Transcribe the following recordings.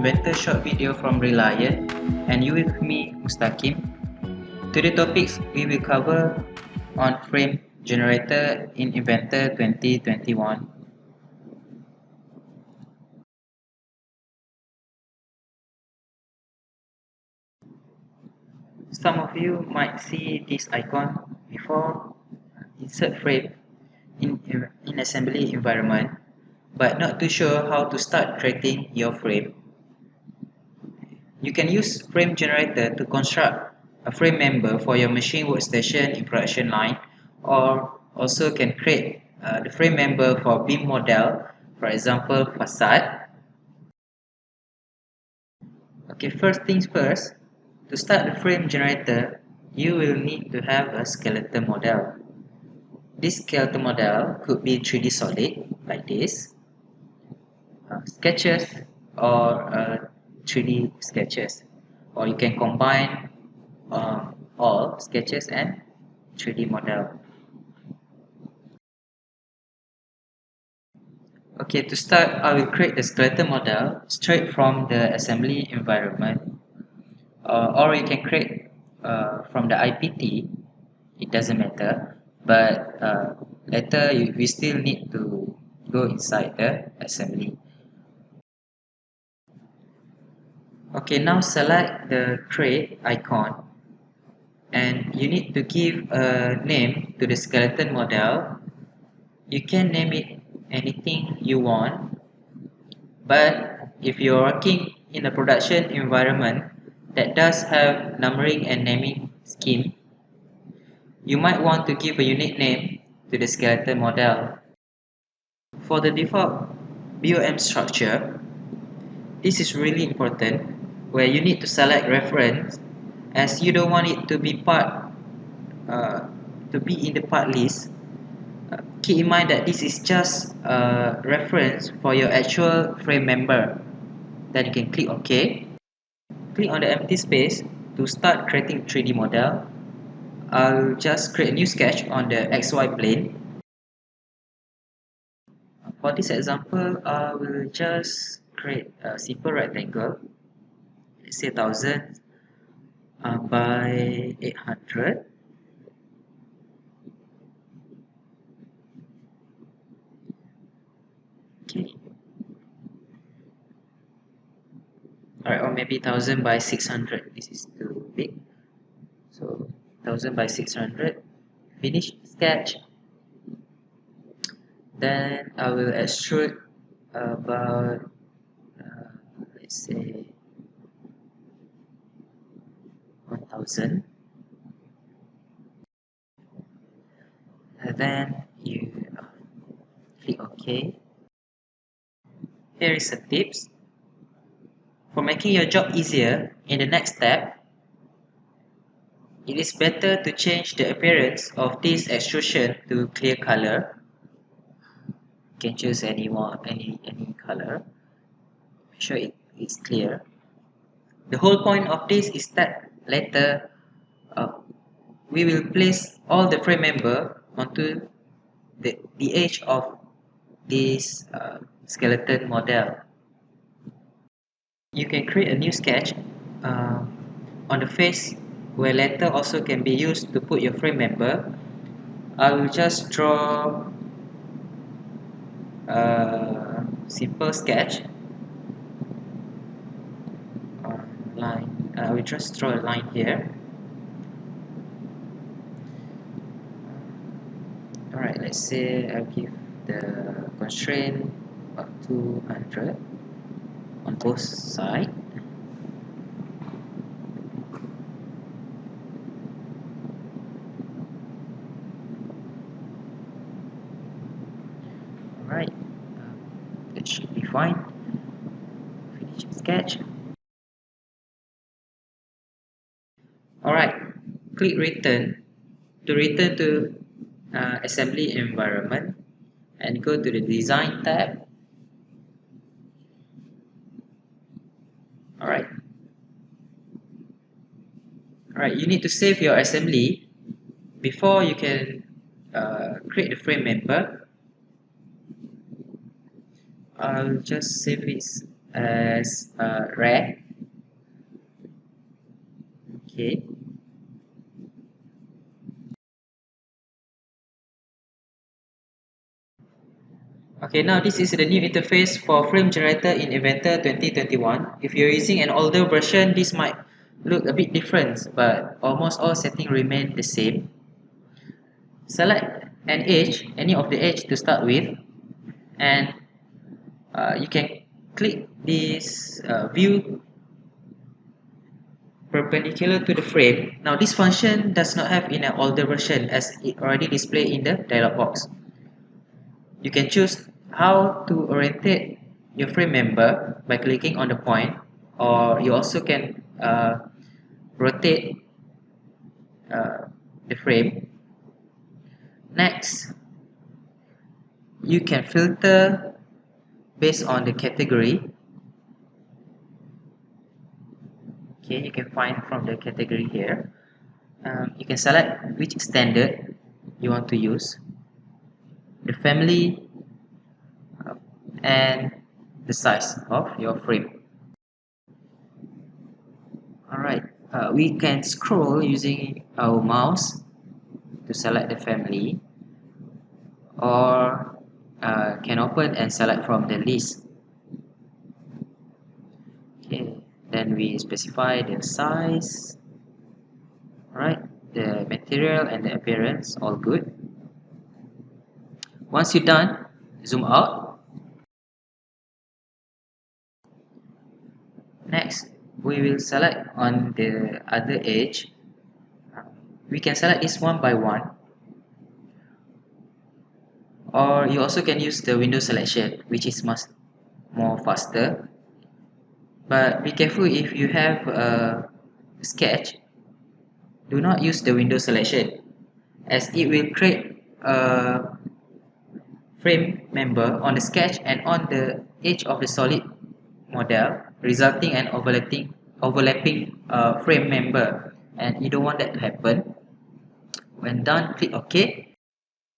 Inventor short video from Reliant, and you with me, Mustaqim. Today topics we will cover on frame generator in Inventor 2021. Some of you might see this icon before insert frame in assembly environment, but not too sure how to start creating your frame. You can use frame generator to construct a frame member for your machine workstation in production line, or also can create the frame member for beam model, for example facade. Okay, first things first, to start the frame generator, you will need to have a skeleton model. This skeleton model could be 3D solid like this, sketches, or 3D sketches, or you can combine all sketches and 3D model. Okay, to start, I will create the skeleton model straight from the assembly environment, or you can create from the IPT. It doesn't matter, but later we still need to go inside the assembly. Okay, now select the create icon, and you need to give a name to the skeleton model. You can name it anything you want, but if you're working in a production environment that does have numbering and naming scheme, you might want to give a unique name to the skeleton model. For the default BOM structure, this is really important, where you need to select reference, as you don't want it to be in the part list. Keep in mind that this is just a reference for your actual frame member. Then you can click OK. Click on the empty space to start creating 3D model. I'll just create a new sketch on the XY plane. For this example, I will just create a simple rectangle, let's say 1000 by 800. Okay. Alright, or maybe 1000 by 600. This is too big. So 1000 by 600. Finish sketch. Then I will extrude about let's say 1000. And then you click OK. Here is a tips. For making your job easier, in the next step, it is better to change the appearance of this extrusion to clear color. You can choose any color. Make sure it's clear. The whole point of this is that later we will place all the frame member onto the edge of this skeleton model. You can create a new sketch on the face, where later also can be used to put your frame member. I will just draw a simple sketch on line. I will just draw a line here. Alright, let's say I'll give the constraint of 200 on both sides. Alright, it should be fine. Finish sketch. Alright, click return to return to assembly environment, and go to the design tab. Alright, you need to save your assembly before you can create the frame member. I'll just save it as red. Okay. Okay, now this is the new interface for frame generator in Inventor 2021. If you're using an older version, this might look a bit different, but almost all settings remain the same. Select an edge, any of the edge to start with, and you can click this view perpendicular to the frame. Now this function does not have in an older version as it already displayed in the dialog box. You can choose how to orientate your frame member by clicking on the point, or you also can rotate the frame. Next, you can filter based on the category. Okay, you can find from the category here. You can select which standard you want to use, the family, and the size of your frame. Alright, we can scroll using our mouse to select the family, or can open and select from the list. Okay, then we specify the size. Alright, the material and the appearance, all good. Once you're done, zoom out. Next, we will select on the other edge. We can select this one by one, or you also can use the window selection, which is much more faster. But be careful, if you have a sketch, do not use the window selection, as it will create a frame member on the sketch and on the edge of the solid model, resulting in overlapping frame member, and you don't want that to happen. When done, click OK.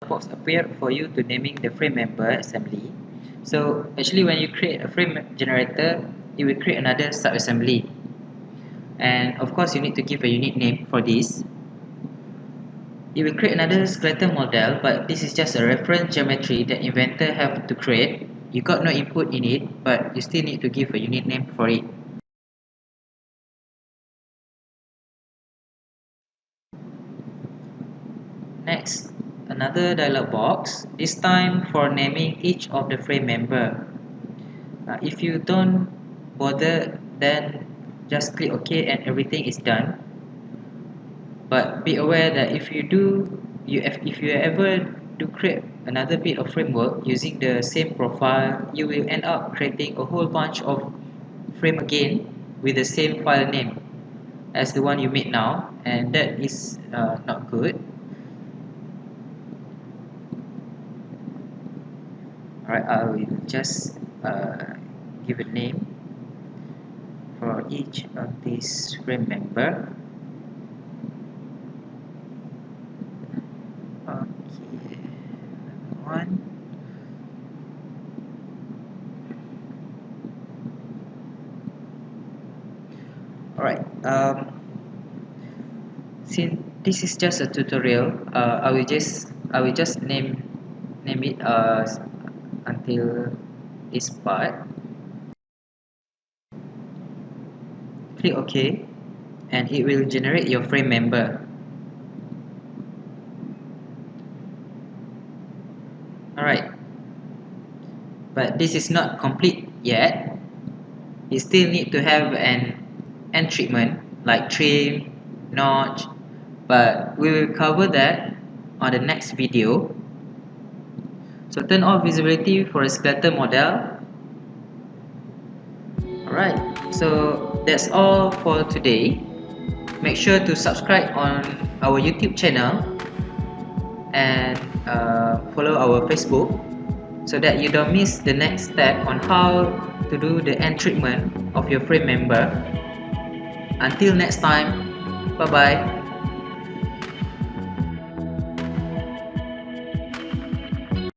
Box appear for you to naming the frame member assembly. So actually, when you create a frame generator, it will create another sub-assembly, and of course you need to give a unique name for this. It will create another skeleton model, but this is just a reference geometry that Inventor have to create. You got no input in it, but you still need to give a unique name for it. Next, another dialog box, this time for naming each of the frame member. If you don't bother, then just click OK and everything is done. But be aware that if you ever do create another bit of framework using the same profile, you will end up creating a whole bunch of frame again with the same file name as the one you made now, and that is not good. Alright, I will just give a name for each of these frame member. Okay, one. Alright, since this is just a tutorial, I will just name it until this part. Click OK, and it will generate your frame member. Alright, but this is not complete yet. You still need to have an end treatment like trim, notch, but we will cover that on the next video. So turn off visibility for a skeleton model. Alright, so that's all for today. Make sure to subscribe on our YouTube channel and follow our Facebook so that you don't miss the next step on how to do the end treatment of your frame member. Until next time, bye bye.